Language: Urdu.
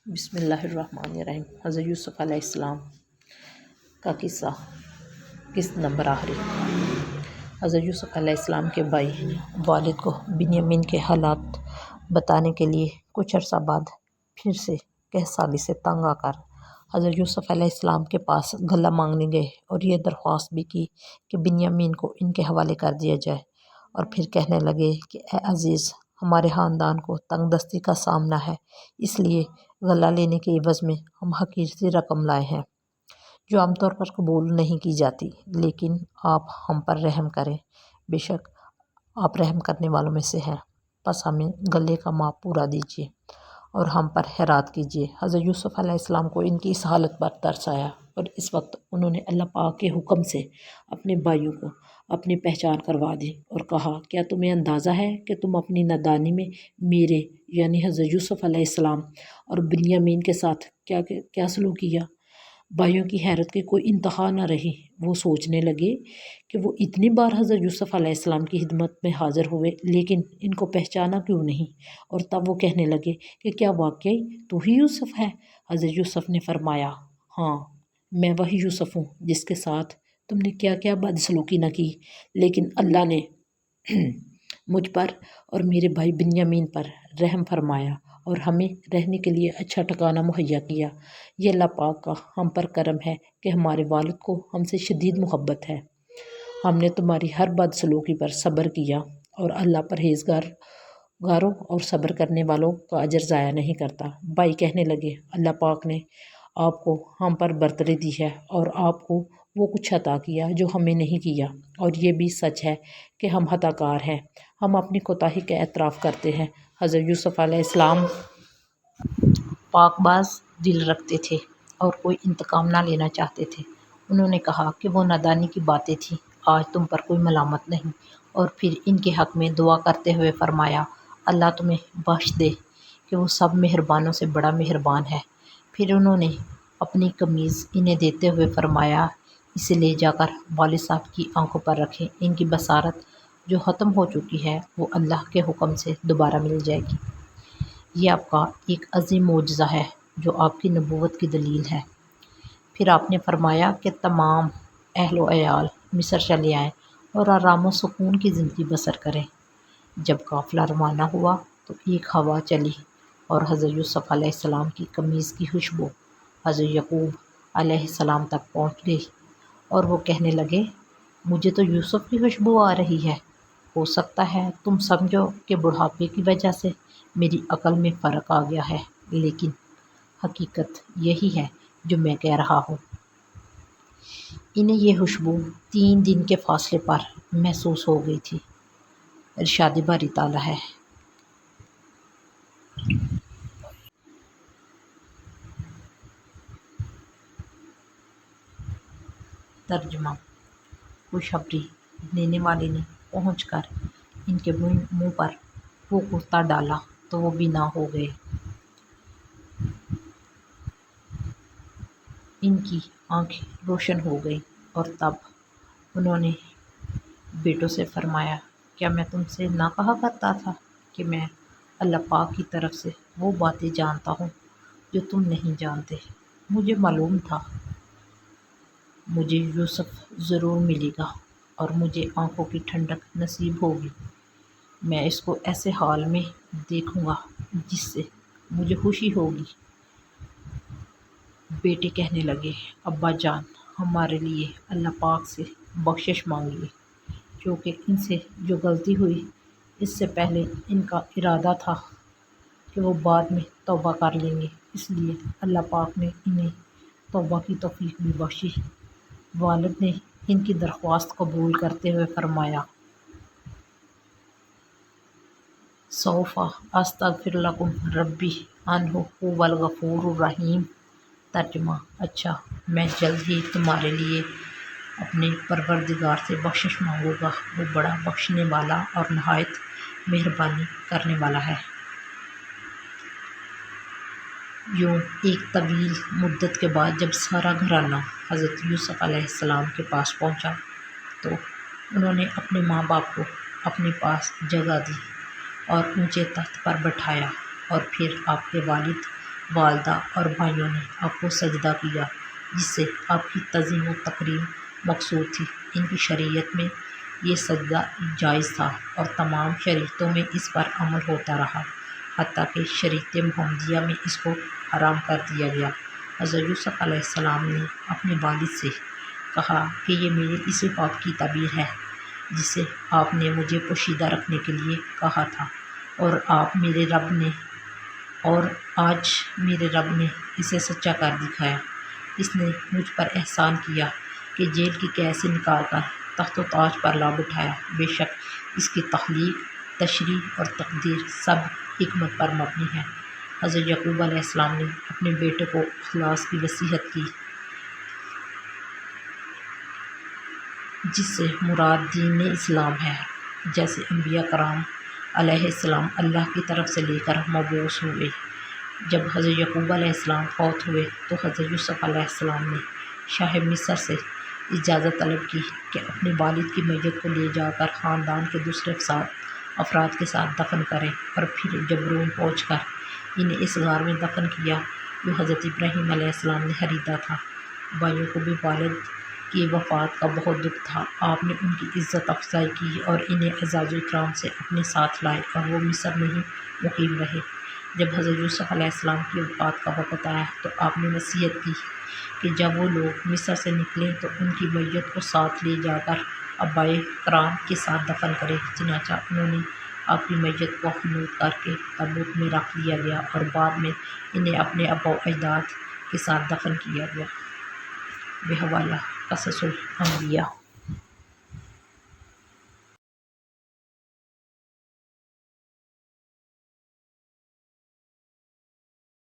بسم اللہ الرحمن الرحیم۔ حضرت یوسف علیہ السلام کا قصہ، قسط نمبر آخری۔ حضرت یوسف علیہ السلام کے بھائی والد کو بنیامین کے حالات بتانے کے لیے کچھ عرصہ بعد پھر سے کہسالی سے تنگ آ کر حضرت یوسف علیہ السلام کے پاس گلہ مانگنے گئے اور یہ درخواست بھی کی کہ بنیامین کو ان کے حوالے کر دیا جائے، اور پھر کہنے لگے کہ اے عزیز، ہمارے خاندان کو تنگ دستی کا سامنا ہے، اس لیے غلہ لینے کے عوض میں ہم حقیر سی رقم لائے ہیں جو عام طور پر قبول نہیں کی جاتی، لیکن آپ ہم پر رحم کریں، بے شک آپ رحم کرنے والوں میں سے ہیں، پس ہمیں غلے کا مال پورا دیجیے اور ہم پر خیرات کیجیے۔ حضرت یوسف علیہ السلام کو ان کی اس حالت پر ترس آیا، اور اس وقت انہوں نے اللہ پاک کے حکم سے اپنے بھائیوں کو اپنی پہچان کروا دی اور کہا، کیا تمہیں اندازہ ہے کہ تم اپنی نادانی میں میرے یعنی حضرت یوسف علیہ السلام اور بنیامین کے ساتھ کیا سلوک کیا؟ بھائیوں کی حیرت کی کوئی انتہا نہ رہی۔ وہ سوچنے لگے کہ وہ اتنی بار حضرت یوسف علیہ السلام کی خدمت میں حاضر ہوئے لیکن ان کو پہچانا کیوں نہیں، اور تب وہ کہنے لگے کہ کیا واقعی تو ہی یوسف ہے؟ حضرت یوسف نے فرمایا، ہاں میں وہی یوسف ہوں جس کے ساتھ تم نے کیا کیا بدسلوکی نہ کی، لیکن اللہ نے مجھ پر اور میرے بھائی بنیامین پر رحم فرمایا اور ہمیں رہنے کے لیے اچھا ٹھکانہ مہیا کیا۔ یہ اللہ پاک کا ہم پر کرم ہے کہ ہمارے والد کو ہم سے شدید محبت ہے۔ ہم نے تمہاری ہر بدسلوکی پر صبر کیا اور اللہ پرہیزگاروں اور صبر کرنے والوں کا اجر ضائع نہیں کرتا۔ بھائی کہنے لگے، اللہ پاک نے آپ کو ہم پر برتری دی ہے اور آپ کو وہ کچھ عطا کیا جو ہمیں نہیں کیا، اور یہ بھی سچ ہے کہ ہم خطا کار ہیں، ہم اپنی کوتاہی کا اعتراف کرتے ہیں۔ حضرت یوسف علیہ السلام پاک باز دل رکھتے تھے اور کوئی انتقام نہ لینا چاہتے تھے۔ انہوں نے کہا کہ وہ نادانی کی باتیں تھیں، آج تم پر کوئی ملامت نہیں، اور پھر ان کے حق میں دعا کرتے ہوئے فرمایا، اللہ تمہیں بخش دے کہ وہ سب مہربانوں سے بڑا مہربان ہے۔ پھر انہوں نے اپنی قمیض انہیں دیتے ہوئے فرمایا، اسے لے جا کر والد صاحب کی آنکھوں پر رکھیں، ان کی بصارت جو ختم ہو چکی ہے وہ اللہ کے حکم سے دوبارہ مل جائے گی۔ یہ آپ کا ایک عظیم معجزہ ہے جو آپ کی نبوت کی دلیل ہے۔ پھر آپ نے فرمایا کہ تمام اہل و عیال مصر چلے آئیں اور آرام و سکون کی زندگی بسر کریں۔ جب قافلہ روانہ ہوا تو ایک ہوا چلی اور حضرت یوسف علیہ السلام کی قمیض کی خوشبو حضرت یعقوب علیہ السلام تک پہنچ گئی، اور وہ کہنے لگے، مجھے تو یوسف کی خوشبو آ رہی ہے، ہو سکتا ہے تم سمجھو کہ بڑھاپے کی وجہ سے میری عقل میں فرق آ گیا ہے، لیکن حقیقت یہی ہے جو میں کہہ رہا ہوں۔ انہیں یہ خوشبو 3 دن کے فاصلے پر محسوس ہو گئی تھی۔ ارشاد باری تعالیٰ ہے۔ ترجمہ: خوشخبری دینے والے نے پہنچ کر ان کے منہ پر وہ کرتا ڈالا تو وہ بنا ہو گئے۔ ان کی آنکھیں روشن ہو گئیں اور تب انہوں نے بیٹوں سے فرمایا، کیا میں تم سے نہ کہا کرتا تھا کہ میں اللہ پاک کی طرف سے وہ باتیں جانتا ہوں جو تم نہیں جانتے؟ مجھے معلوم تھا مجھے یوسف ضرور ملے گا اور مجھے آنکھوں کی ٹھنڈک نصیب ہوگی، میں اس کو ایسے حال میں دیکھوں گا جس سے مجھے خوشی ہوگی۔ بیٹے کہنے لگے، ابا جان، ہمارے لیے اللہ پاک سے بخشش مانگیے، کیونکہ ان سے جو غلطی ہوئی اس سے پہلے ان کا ارادہ تھا کہ وہ بعد میں توبہ کر لیں گے، اس لیے اللہ پاک نے انہیں توبہ کی توفیق بھی بخشی۔ والد نے ان کی درخواست قبول کرتے ہوئے فرمایا، سوف استغفر لکم ربی انہ هو الغفور الرحیم۔ ترجمہ: اچھا، میں جلد ہی تمہارے لیے اپنے پروردگار سے بخشش مانگوں گا، وہ بڑا بخشنے والا اور نہایت مہربانی کرنے والا ہے۔ یوں ایک طویل مدت کے بعد جب سارا گھرانہ حضرت یوسف علیہ السلام کے پاس پہنچا تو انہوں نے اپنے ماں باپ کو اپنے پاس جگہ دی اور اونچے تخت پر بٹھایا، اور پھر آپ کے والد والدہ اور بھائیوں نے آپ کو سجدہ کیا، جس سے آپ کی تعظیم و تکریم مقصود تھی۔ ان کی شریعت میں یہ سجدہ جائز تھا اور تمام شریعتوں میں اس پر عمل ہوتا رہا، حتیٰ کہ شریعت محمدیہ میں اس کو حرام کر دیا گیا۔ حضرت یوسف علیہ السلام نے اپنے والد سے کہا کہ یہ میرے اسی خواب کی تعبیر ہے جسے آپ نے مجھے پوشیدہ رکھنے کے لیے کہا تھا، اور آج میرے رب نے اسے سچا کر دکھایا۔ اس نے مجھ پر احسان کیا کہ جیل کی قید سے نکال کر تخت و تاج پر لا بٹھایا۔ بے شک اس کی تخلیق، تشریح اور تقدیر سب حکمت پر مبنی ہے۔ حضرت یعقوب علیہ السلام نے اپنے بیٹے کو اخلاص کی نصیحت کی، جس سے مراد دین اسلام ہے۔ جیسے انبیاء کرام علیہ السلام اللہ کی طرف سے لے کر مبعوث ہوئے۔ جب حضرت یعقوب علیہ السلام فوت ہوئے تو حضرت یوسف علیہ السلام نے شاہ مصر سے اجازت طلب کی کہ اپنے والد کی میت کو لے جا کر خاندان کے دوسرے افراد کے ساتھ دفن کریں، اور پھر جبرون پہنچ کر انہیں اس غار میں دفن کیا جو حضرت ابراہیم علیہ السلام نے خریدا تھا۔ بھائیوں کو بھی والد کی وفات کا بہت دکھ تھا۔ آپ نے ان کی عزت افزائی کی اور انہیں اعزاز و اکرام سے اپنے ساتھ لائے، اور وہ مصر میں ہی مقیم رہے۔ جب حضرت یوسف علیہ السلام کی وفات کا وقت آیا تو آپ نے نصیحت کی کہ جب وہ لوگ مصر سے نکلیں تو ان کی میت کو ساتھ لے جا کر آبائے کرام کے ساتھ دفن کریں۔ چنانچہ انہوں نے آپ کی میت کو حنوط کر کے تابوت میں رکھ دیا گیا، اور بعد میں انہیں اپنے آباء و اجداد کے ساتھ دفن کیا گیا۔ بحوالہ قصص الانبیاء۔